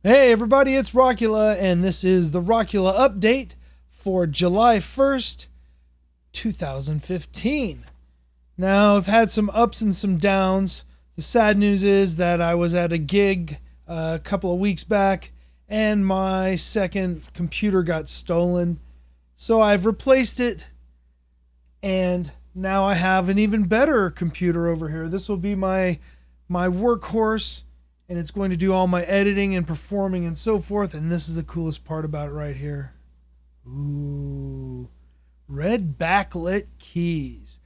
Hey everybody, it's Rockula, and this is the Rockula update for July 1st, 2015. Now, I've had some ups and some downs. The sad news is that I was at a gig a couple of weeks back, and my second computer got stolen. So I've replaced it, and now I have an even better computer over here. This will be my workhorse, and it's going to do all my editing and performing and so forth. And this is the coolest part about it right here. Ooh, red backlit keys.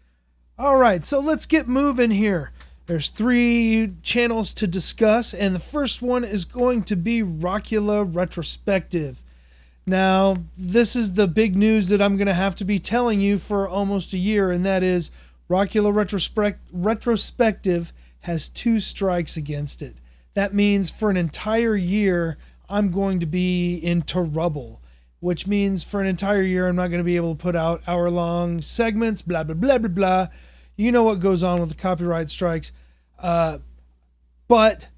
All right, so let's get moving here. There's 3 channels to discuss, and the first one is going to be Rockula Retrospective. Now, this is the big news that I'm going to have to be telling you for almost a year, and that is Rockula Retrospective has 2 strikes against it. That means for an entire year, I'm going to be in trouble, which means for an entire year, I'm not going to be able to put out hour-long segments, blah, blah, blah, blah, blah. You know what goes on with the copyright strikes. But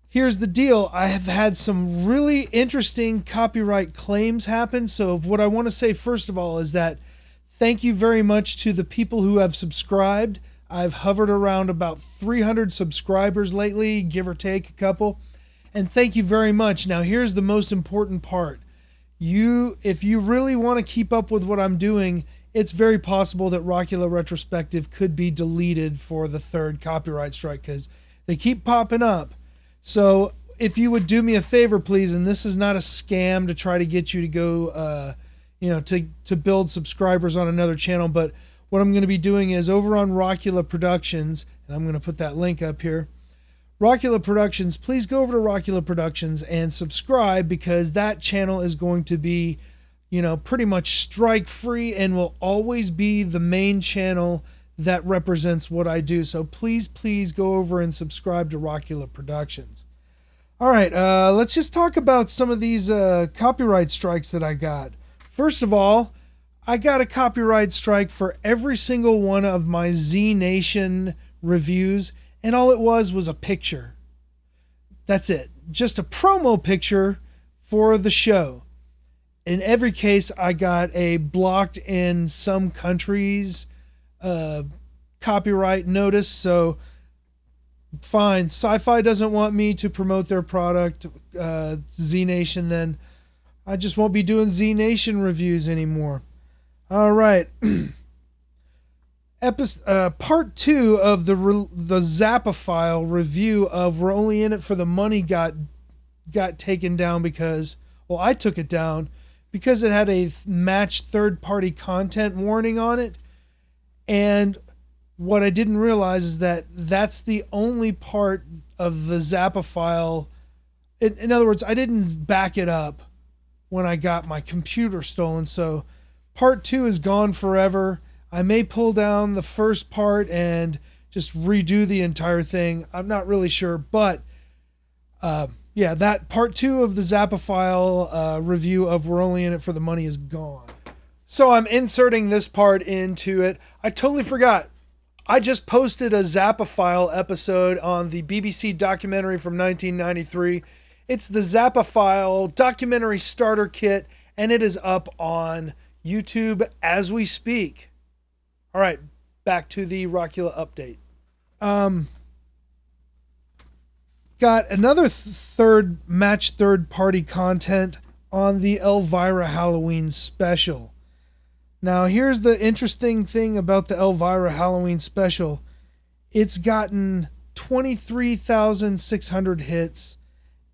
here's the deal. I have had some really interesting copyright claims happen. So what I want to say, first of all, is that thank you very much to the people who have subscribed. I've hovered around about 300 subscribers lately, give or take a couple. And thank you very much. Now, here's the most important part. If you really want to keep up with what I'm doing, it's very possible that Rockula Retrospective could be deleted for the 3rd copyright strike because they keep popping up. So if you would do me a favor, please, and this is not a scam to try to get you to go, to build subscribers on another channel, but what I'm going to be doing is over on Rockula Productions, and I'm going to put that link up here. Rockula Productions, please go over to Rockula Productions and subscribe because that channel is going to be, pretty much strike free and will always be the main channel that represents what I do. So please go over and subscribe to Rockula Productions. All right, let's just talk about some of these copyright strikes that I got. First of all, I got a copyright strike for every single one of my Z Nation reviews, and all it was a picture. That's it. Just a promo picture for the show. In every case, I got a blocked in some countries copyright notice, so fine. Sci-Fi doesn't want me to promote their product, Z Nation, then I just won't be doing Z Nation reviews anymore. All right. Part 2 of the Zappa review of We're Only In It for the Money got taken down because, well, I took it down because it had a match third-party content warning on it. And what I didn't realize is that that's the only part of the Zappa file. In other words, I didn't back it up when I got my computer stolen, so Part 2 is gone forever. I may pull down the first part and just redo the entire thing. I'm not really sure, but that Part 2 of the Zappa file review of We're Only In It for the Money is gone. So I'm inserting this part into it. I totally forgot. I just posted a Zappa file episode on the BBC documentary from 1993. It's the Zappa file documentary starter kit, and it is up on YouTube as we speak. All right, back to the Rockula update. Got another third-party content on the Elvira Halloween special. Now, here's the interesting thing about the Elvira Halloween special. It's gotten 23,600 hits,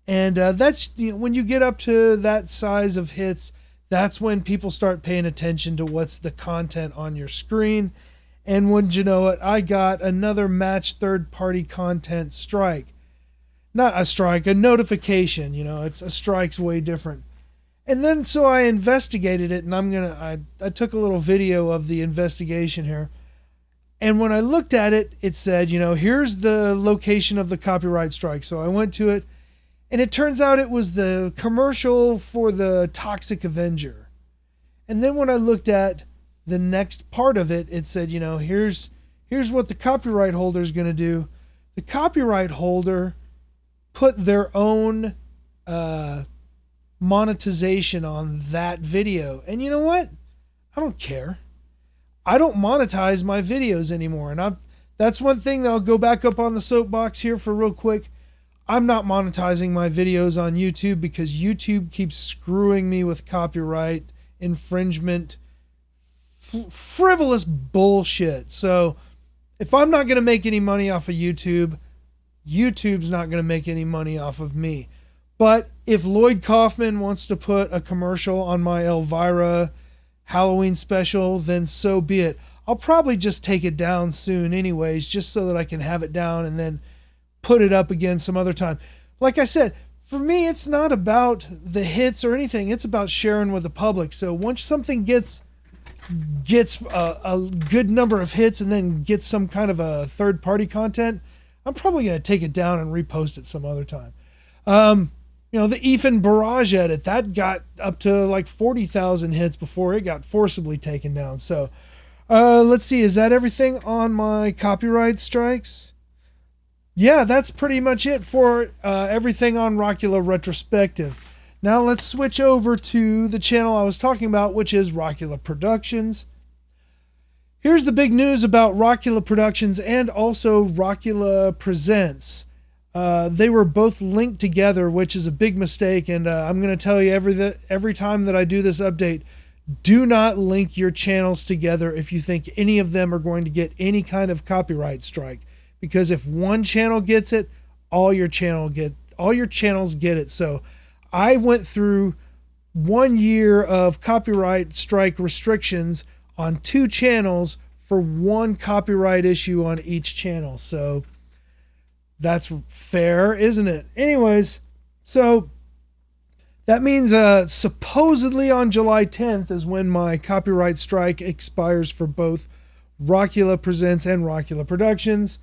and that's when you get up to that size of hits, that's when people start paying attention to what's the content on your screen. And wouldn't you know it, I got another match third-party content strike. Not a strike, a notification. It's a strike's way different. And then so I investigated it, and I took a little video of the investigation here. And when I looked at it, it said, here's the location of the copyright strike. So I went to it, and it turns out it was the commercial for the Toxic Avenger. And then when I looked at the next part of it, it said, here's what the copyright holder is going to do. The copyright holder put their own monetization on that video. And you know what? I don't care. I don't monetize my videos anymore. And that's one thing that I'll go back up on the soapbox here for real quick. I'm not monetizing my videos on YouTube because YouTube keeps screwing me with copyright infringement, frivolous bullshit. So if I'm not going to make any money off of YouTube, YouTube's not going to make any money off of me. But if Lloyd Kaufman wants to put a commercial on my Elvira Halloween special, then so be it. I'll probably just take it down soon anyways, just so that I can have it down and then put it up again some other time. Like I said, for me, it's not about the hits or anything. It's about sharing with the public. So once something gets a good number of hits and then gets some kind of a third-party content, I'm probably going to take it down and repost it some other time. The Ethan Barrage edit, that got up to like 40,000 hits before it got forcibly taken down. So let's see, is that everything on my copyright strikes? Yeah, that's pretty much it for everything on Rockula Retrospective. Now let's switch over to the channel I was talking about, which is Rockula Productions. Here's the big news about Rockula Productions and also Rockula Presents. They were both linked together, which is a big mistake, and I'm going to tell you every time that I do this update, do not link your channels together if you think any of them are going to get any kind of copyright strike. Because if one channel gets it, all your channels get it. So I went through 1 year of copyright strike restrictions on 2 channels for 1 copyright issue on each channel. So that's fair, isn't it? Anyways, so that means supposedly on July 10th is when my copyright strike expires for both Rockula Presents and Rockula Productions.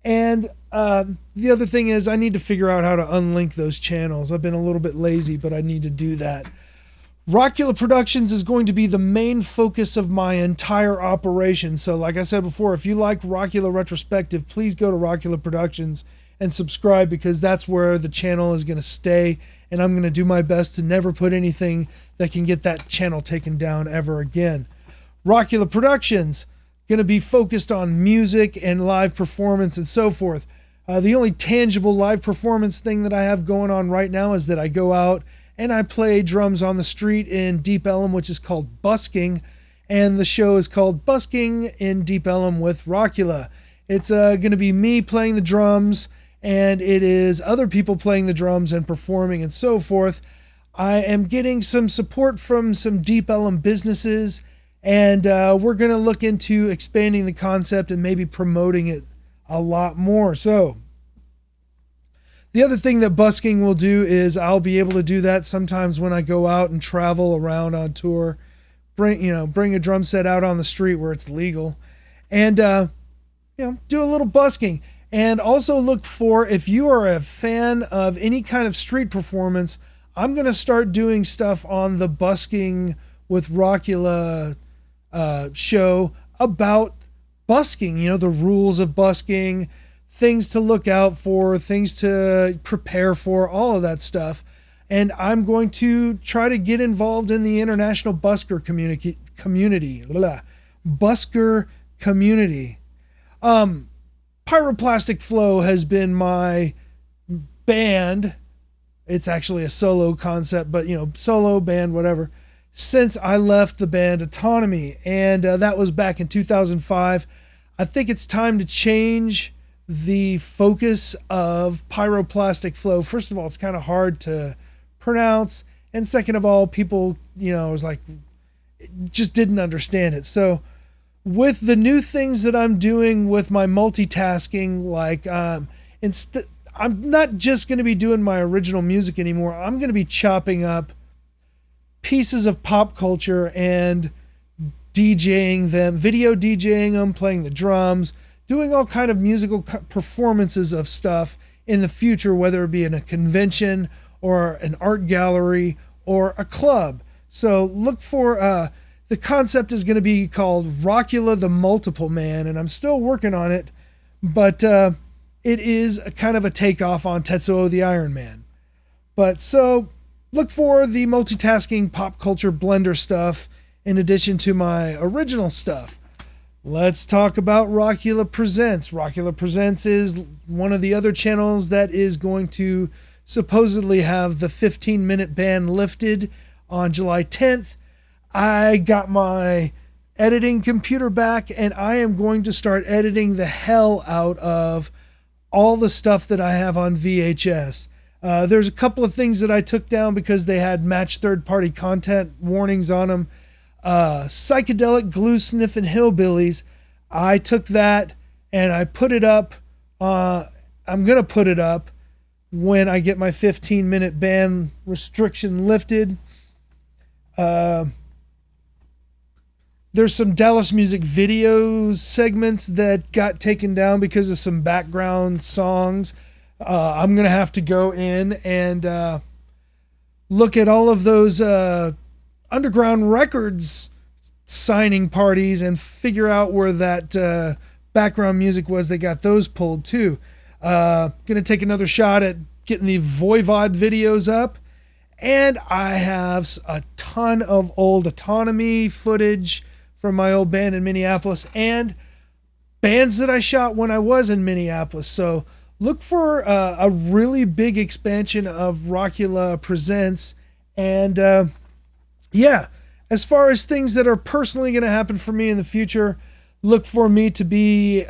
And the other thing is I need to figure out how to unlink those channels. I've been a little bit lazy, but I need to do that. Rockula Productions is going to be the main focus of my entire operation. So like I said before, if you like Rockula Retrospective, please go to Rockula Productions and subscribe, because that's where the channel is going to stay. And I'm going to do my best to never put anything that can get that channel taken down ever again. Rockula Productions, going to be focused on music and live performance and so forth. The only tangible live performance thing that I have going on right now is that I go out and I play drums on the street in Deep Ellum, which is called Busking, and the show is called Busking in Deep Ellum with Rockula. It's going to be me playing the drums, and it is other people playing the drums and performing and so forth. I am getting some support from some Deep Ellum businesses, and we're going to look into expanding the concept and maybe promoting it a lot more. So the other thing that Busking will do is I'll be able to do that sometimes when I go out and travel around on tour. Bring a drum set out on the street where it's legal, and do a little busking. And also look for, if you are a fan of any kind of street performance, I'm going to start doing stuff on the Busking with Rockula show about busking, the rules of busking, things to look out for, things to prepare for, all of that stuff. And I'm going to try to get involved in the international busker community. Busker community. Pyroplastic Flow has been my band. It's actually a solo concept, but solo band, whatever, since I left the band Autonomy, and that was back in 2005. I think it's time to change the focus of Pyroplastic Flow. First of all, it's kind of hard to pronounce, and second of all, people, was like, just didn't understand it. So with the new things that I'm doing with my multitasking, like I'm not just going to be doing my original music anymore. I'm going to be chopping up pieces of pop culture and DJing them, video DJing them, playing the drums, doing all kind of musical performances of stuff in the future, whether it be in a convention or an art gallery or a club. So look for, the concept is going to be called Rockula the Multiple Man, and I'm still working on it, but it is a kind of a takeoff on Tetsuo the Iron Man. But so look for the multitasking pop culture blender stuff in addition to my original stuff. Let's talk about Rockula Presents. Rockula Presents is one of the other channels that is going to supposedly have the 15-minute ban lifted on July 10th. I got my editing computer back, and I am going to start editing the hell out of all the stuff that I have on VHS. There's a couple of things that I took down because they had match third-party content warnings on them. Psychedelic Glue Sniffing Hillbillies. I took that and I put it up. I'm going to put it up when I get my 15-minute ban restriction lifted. There's some Dallas Music Videos segments that got taken down because of some background songs. I'm going to have to go in and look at all of those Underground Records signing parties and figure out where that background music was. They got those pulled too. Going to take another shot at getting the Voivod videos up. And I have a ton of old Autonomy footage from my old band in Minneapolis and bands that I shot when I was in Minneapolis. So look for a really big expansion of Rockula Presents. And yeah, as far as things that are personally going to happen for me in the future, look for me to be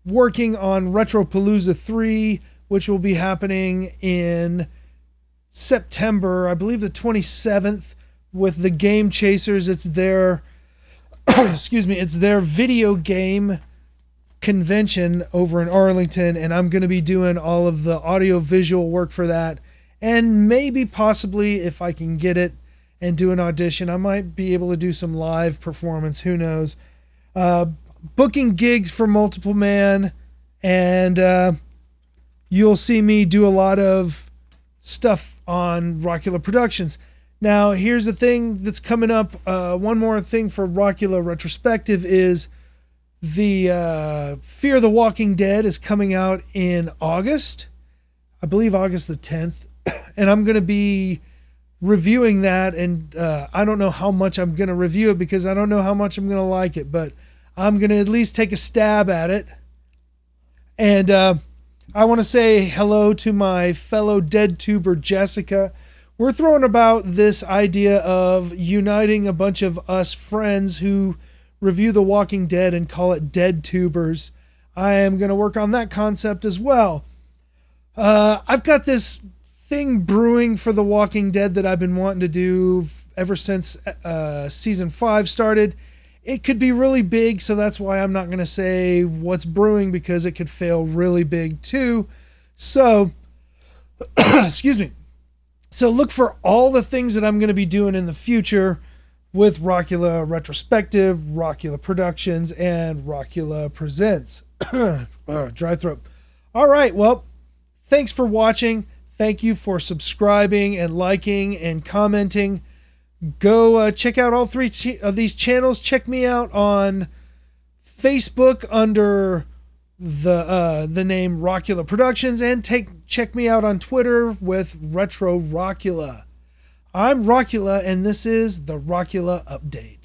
working on Retropalooza 3, which will be happening in September, I believe the 27th, with the Game Chasers. It's their it's their video game convention over in Arlington, and I'm going to be doing all of the audio visual work for that. And maybe possibly if I can get it and do an audition, I might be able to do some live performance. Who knows? Booking gigs for Multiple Man, and you'll see me do a lot of stuff on Rockula Productions. Now, here's the thing that's coming up. One more thing for Rockula Retrospective is the Fear the Walking Dead is coming out in August. I believe August the 10th. And I'm going to be reviewing that. And I don't know how much I'm going to review it because I don't know how much I'm going to like it. But I'm going to at least take a stab at it. And I want to say hello to my fellow dead tuber, Jessica. We're throwing about this idea of uniting a bunch of us friends who review The Walking Dead and call it Dead Tubers. I am going to work on that concept as well. I've got this thing brewing for The Walking Dead that I've been wanting to do ever since season 5 started. It could be really big, so that's why I'm not going to say what's brewing, because it could fail really big too. So, excuse me. So look for all the things that I'm going to be doing in the future with Rockula Retrospective, Rockula Productions, and Rockula Presents. Dry throat. All right, well, thanks for watching. Thank you for subscribing and liking and commenting. Go check out all 3 of these channels. Check me out on Facebook under the name Rockula Productions, and check me out on Twitter with Retro Rockula. I'm Rockula, and this is the Rockula Update.